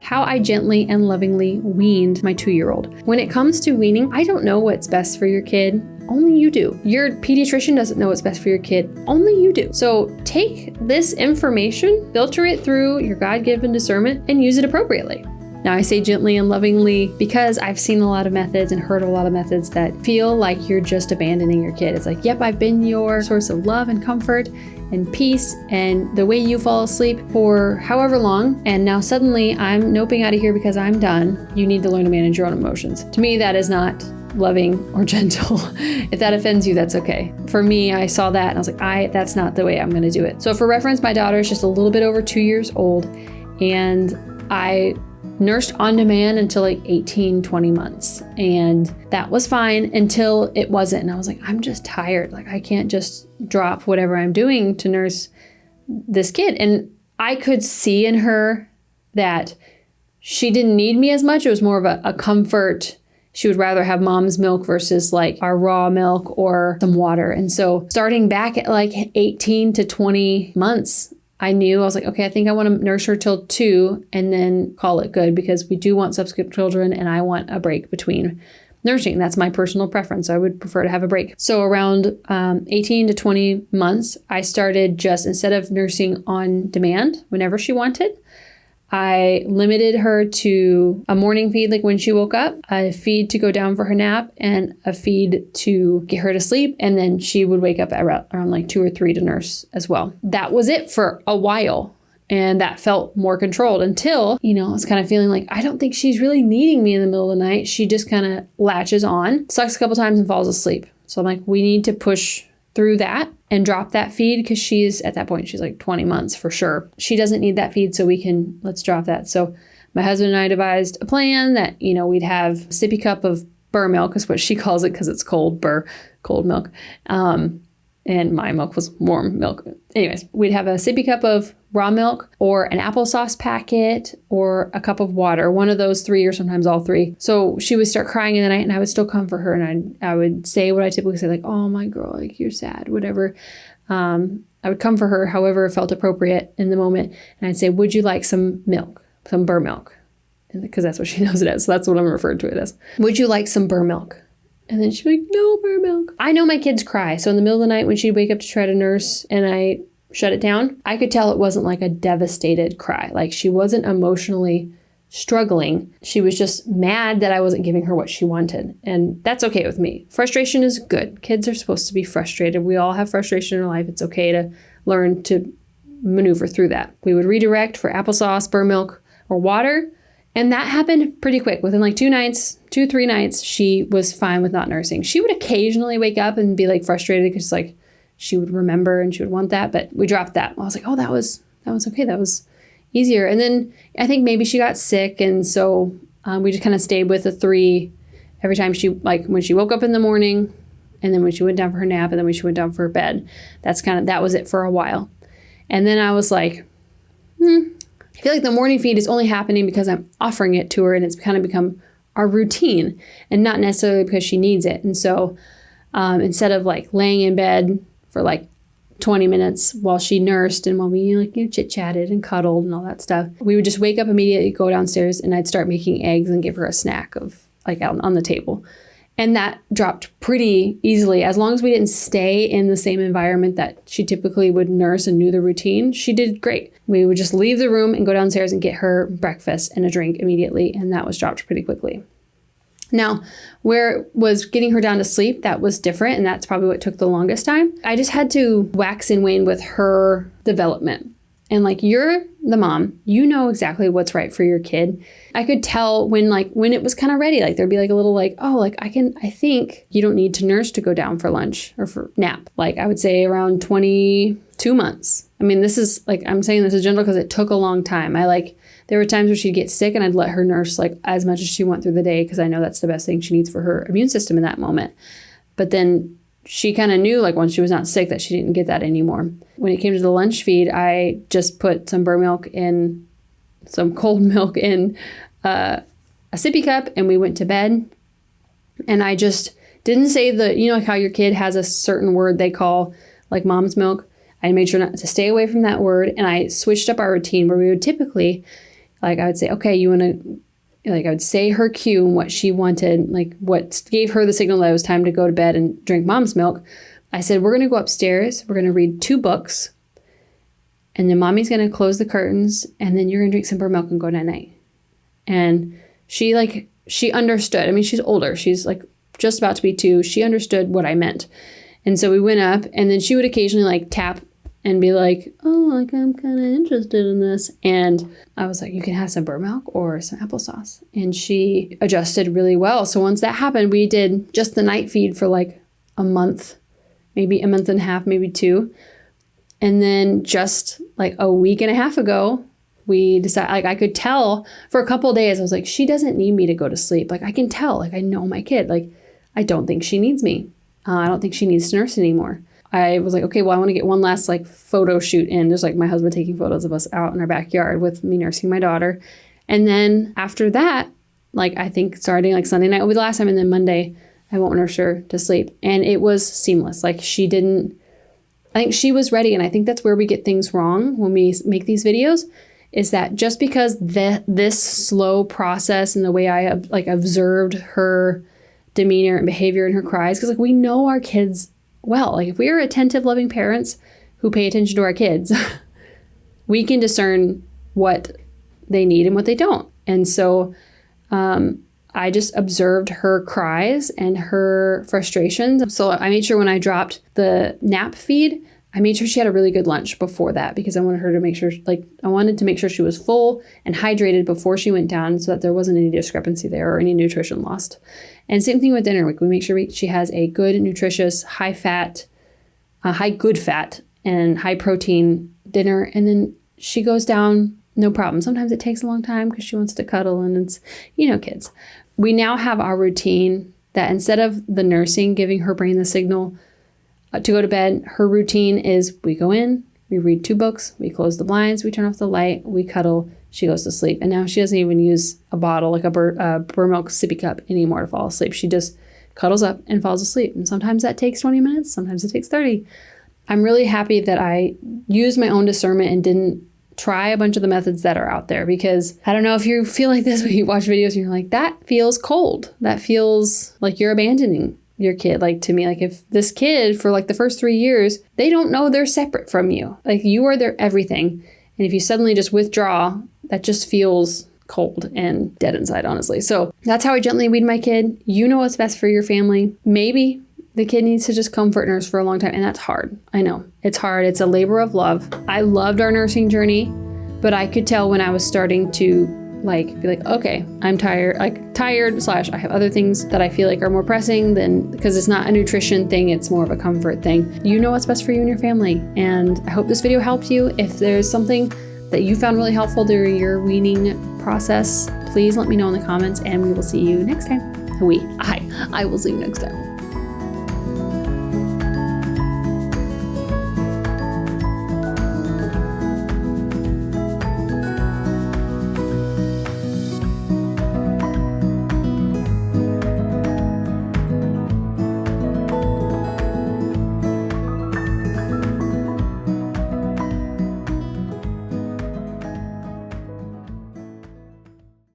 how I gently and lovingly weaned my 2-year-old. When it comes to weaning, I don't know what's best for your kid. Only you do. Your pediatrician doesn't know what's best for your kid. Only you do. So take this information, filter it through your God-given discernment, and use it appropriately. Now, I say gently and lovingly because I've seen a lot of methods and heard a lot of methods that feel like you're just abandoning your kid. It's like, yep, I've been your source of love and comfort and peace and the way you fall asleep for however long, and now suddenly I'm noping out of here because I'm done. You need to learn to manage your own emotions. To me, that is not loving or gentle. If that offends you, that's okay. For me, I saw that and I was like, that's not the way I'm going to do it. So for reference, my daughter is just a little bit over 2 years old, and I nursed on demand until like 18, 20 months. And that was fine until it wasn't. And I was like, I'm just tired. Like, I can't just drop whatever I'm doing to nurse this kid. And I could see in her that she didn't need me as much. It was more of a comfort. She would rather have mom's milk versus like our raw milk or some water. And so starting back at like 18 to 20 months, I was like, okay, I think I want to nurse her till 2 and then call it good, because we do want subsequent children and I want a break between nursing. That's my personal preference. I would prefer to have a break. So around 18 to 20 months, I started just, instead of nursing on demand whenever she wanted, I limited her to a morning feed, like when she woke up, a feed to go down for her nap, and a feed to get her to sleep. And then she would wake up at around like 2 or 3 to nurse as well. That was it for a while. And that felt more controlled until, I was kind of feeling like, I don't think she's really needing me in the middle of the night. She just kind of latches on, sucks a couple times and falls asleep. So I'm like, we need to push through that and drop that feed, because at that point, she's like 20 months for sure. She doesn't need that feed, so let's drop that. So my husband and I devised a plan that, we'd have a sippy cup of burr milk, is what she calls it, because it's cold milk. And my milk was warm milk. Anyways, we'd have a sippy cup of raw milk or an applesauce packet or a cup of water, one of those 3 or sometimes all 3. So she would start crying in the night and I would still comfort her, and I would say what I typically say, like, oh, my girl, like, you're sad, whatever. I would comfort her however it felt appropriate in the moment. And I'd say, would you like some milk, some burr milk? Because that's what she knows it as. So that's what I'm referring to it as. Would you like some burr milk? And then she'd be like, no, burr milk. I know my kids cry. So in the middle of the night when she'd wake up to try to nurse and I shut it down, I could tell it wasn't like a devastated cry. Like, she wasn't emotionally struggling. She was just mad that I wasn't giving her what she wanted. And that's okay with me. Frustration is good. Kids are supposed to be frustrated. We all have frustration in our life. It's okay to learn to maneuver through that. We would redirect for applesauce, burr milk, or water. And that happened pretty quick. Within like 3 nights, she was fine with not nursing. She would occasionally wake up and be like frustrated because like she would remember and she would want that, but we dropped that. I was like, oh, that was okay. That was easier. And then I think maybe she got sick. And so we just kind of stayed with the 3 every time when she woke up in the morning, and then when she went down for her nap, and then when she went down for her bed. That was it for a while. And then I was like, I feel like the morning feed is only happening because I'm offering it to her, and it's kind of become our routine and not necessarily because she needs it. And so instead of like laying in bed for like 20 minutes while she nursed and while we chit-chatted and cuddled and all that stuff, we would just wake up immediately, go downstairs, and I'd start making eggs and give her a snack of like out on the table. And that dropped pretty easily. As long as we didn't stay in the same environment that she typically would nurse and knew the routine, she did great. We would just leave the room and go downstairs and get her breakfast and a drink immediately. And that was dropped pretty quickly. Now, where it was getting her down to sleep, that was different. And that's probably what took the longest time. I just had to wax and wane with her development. And like, you're the mom, you know exactly what's right for your kid. I could tell when it was kind of ready, like there'd be like a little like, oh, like I think you don't need to nurse to go down for lunch or for nap. Like I would say around 22 months. I mean, this is like, I'm saying this is gentle because it took a long time. There were times where she'd get sick and I'd let her nurse like as much as she went through the day, because I know that's the best thing she needs for her immune system in that moment. But then she kind of knew like once she was not sick that she didn't get that anymore. When it came to the lunch feed, I just put some burr milk in, some cold milk in a sippy cup, and we went to bed. And I just didn't say like how your kid has a certain word they call like mom's milk. I made sure not to stay away from that word. And I switched up our routine where we would typically Like I would say, okay, you want to, like I would say her cue and what she wanted, like what gave her the signal that it was time to go to bed and drink mom's milk. I said, we're going to go upstairs. We're going to read 2 books. And then mommy's going to close the curtains. And then you're going to drink some of her milk and go night-night. And she understood. I mean, she's older. She's like just about to be 2. She understood what I meant. And so we went up, and then she would occasionally like tap and be like, oh, like I'm kind of interested in this. And I was like, you can have some burnt milk or some applesauce. And she adjusted really well. So once that happened, we did just the night feed for like a month, maybe a month and a half, maybe 2. And then just like a week and a half ago, we decided, like I could tell for a couple of days, I was like, she doesn't need me to go to sleep. Like I can tell, like I know my kid, like I don't think she needs me. I don't think she needs to nurse anymore. I was like, okay, well, I want to get one last like photo shoot in, just like my husband taking photos of us out in our backyard with me nursing my daughter. And then after that, like I think starting like Sunday night will be the last time. And then Monday, I won't nurse her to sleep. And it was seamless. Like I think she was ready. And I think that's where we get things wrong when we make these videos, is that just because this slow process and the way I like observed her demeanor and behavior and her cries, because like we know our kids well. Like if we are attentive, loving parents who pay attention to our kids, we can discern what they need and what they don't. And so I just observed her cries and her frustrations. So I made sure when I dropped the nap feed, I made sure she had a really good lunch before that, because I wanted her to make sure, I wanted to make sure she was full and hydrated before she went down, so that there wasn't any discrepancy there or any nutrition lost. And same thing with dinner. We make sure she has a good, nutritious, high good fat and high protein dinner. And then she goes down, no problem. Sometimes it takes a long time because she wants to cuddle, and it's, kids. We now have our routine that instead of the nursing giving her brain the signal to go to bed, her routine is we go in, we read 2 books, we close the blinds, we turn off the light, we cuddle, she goes to sleep. And now she doesn't even use a bottle, like a burnt milk sippy cup anymore to fall asleep. She just cuddles up and falls asleep. And sometimes that takes 20 minutes, sometimes it takes 30. I'm really happy that I used my own discernment and didn't try a bunch of the methods that are out there, because I don't know if you feel like this when you watch videos and you're like, that feels cold. That feels like you're abandoning your kid. Like to me, like if this kid for like the first 3 years, they don't know they're separate from you. Like you are their everything. And if you suddenly just withdraw, that just feels cold and dead inside, honestly. So that's how I gently weed my kid. You know what's best for your family. Maybe the kid needs to just comfort nurse for a long time. And that's hard. I know it's hard. It's a labor of love. I loved our nursing journey, but I could tell when I was starting to be like, okay, I'm tired, I have other things that I feel like are more pressing than, because it's not a nutrition thing, it's more of a comfort thing. You know what's best for you and your family. And I hope this video helped you. If there's something that you found really helpful during your weaning process, please let me know in the comments, and we will see you next time. I will see you next time.